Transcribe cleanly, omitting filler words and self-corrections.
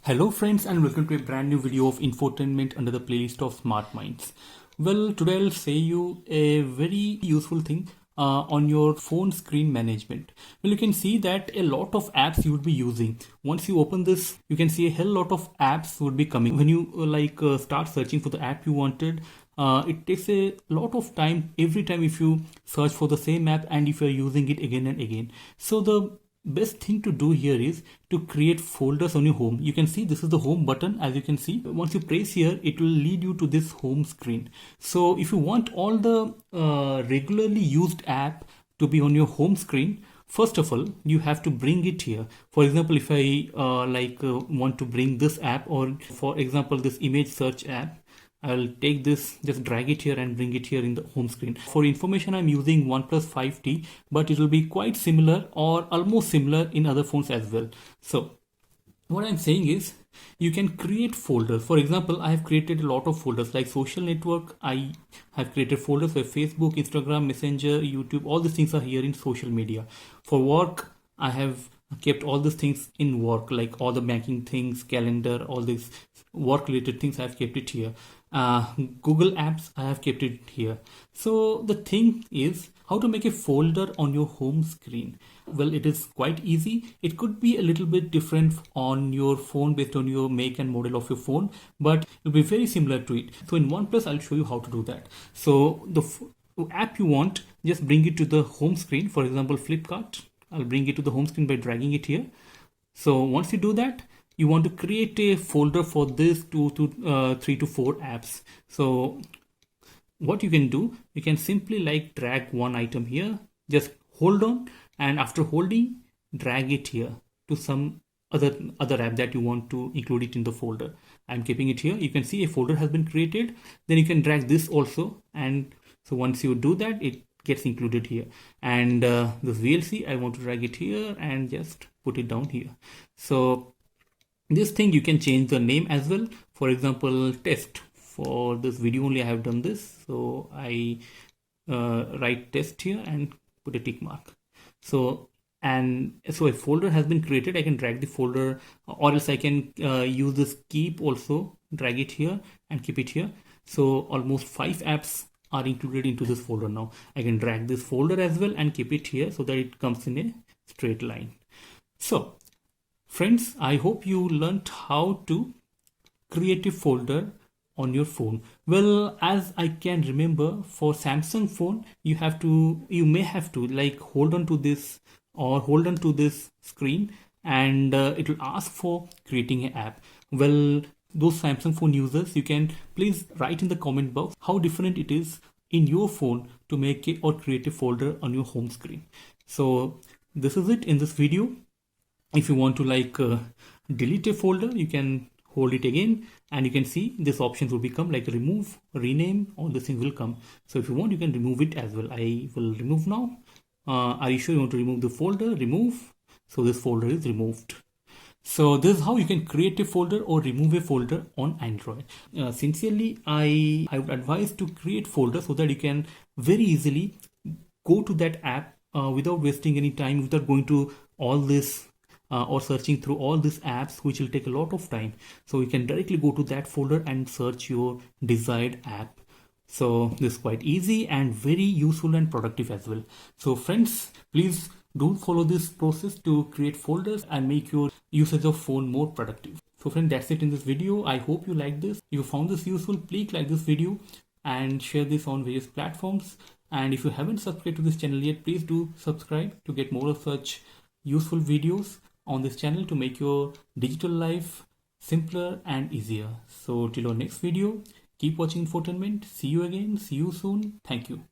Hello friends and welcome to a brand new video of infotainment under the playlist of Smart Minds. Well, today I'll say you a very useful thing on your phone screen management. Well, you can see that a lot of apps you would be using. Once you open this, you can see a hell lot of apps would be coming. When you start searching for the app you wanted, it takes a lot of time every time if you search for the same app and if you're using it again and again. So the best thing to do here is to create folders on your home. You can see this is the home button. As you can see, once you press here, it will lead you to this home screen. So if you want all the regularly used app to be on your home screen, first of all, you have to bring it here. For example, if I want to bring this app, or for example, this image search app, I'll take this, just drag it here and bring it here in the home screen. For information, I'm using OnePlus 5T, but it will be quite similar or almost similar in other phones as well. So what I'm saying is you can create folders. For example, I have created a lot of folders like social network. I have created folders for Facebook, Instagram, Messenger, YouTube. All these things are here in social media. For work, I have kept all these things in work, like all the banking things, calendar, all these work related things. I've kept it here. Google Apps, I have kept it here. So the thing is how to make a folder on your home screen. Well, it is quite easy. It could be a little bit different on your phone based on your make and model of your phone, but it will be very similar to it. So in OnePlus, I'll show you how to do that. So the app you want, just bring it to the home screen. For example, Flipkart, I'll bring it to the home screen by dragging it here. So once you do that, you want to create a folder for this 3 to 4 apps. So what you can do, you can simply like drag one item here, just hold on, and after holding, drag it here to some other app that you want to include it in the folder. I'm keeping it here. You can see a folder has been created. Then you can drag this also, and so once you do that, it gets included here. And this VLC, I want to drag it here and just put it down here. So this thing you can change the name as well. For example, test. For this video only I have done this, so I write test here and put a tick mark. So a folder has been created. I can drag the folder, or else I can use this keep also, drag it here and keep it here. So almost 5 apps are included into this folder now. I can drag this folder as well and keep it here so that it comes in a straight line. So friends, I hope you learned how to create a folder on your phone. Well, as I can remember, for Samsung phone, you may have to like hold on to this or hold on to this screen, and it will ask for creating an app. Well, those Samsung phone users, you can please write in the comment box how different it is in your phone to make it or create a folder on your home screen. So this is it in this video. If you want to delete a folder, you can hold it again, and you can see this options will become like remove, rename, all these things will come. So if you want, you can remove it as well. I will remove now. Are you sure you want to remove the folder? Remove. So this folder is removed. So this is how you can create a folder or remove a folder on Android. Sincerely, I would advise to create folders so that you can very easily go to that app without wasting any time, without going to all this or searching through all these apps, which will take a lot of time. So you can directly go to that folder and search your desired app. So this is quite easy and very useful and productive as well. So friends, please do follow this process to create folders and make your usage of phone more productive. So friends, that's it in this video. I hope you like this. If you found this useful, please like this video and share this on various platforms. And if you haven't subscribed to this channel yet, please do subscribe to get more of such useful videos on this channel to make your digital life simpler and easier. So till our next video, keep watching infotainment. See you again. See you soon. Thank you.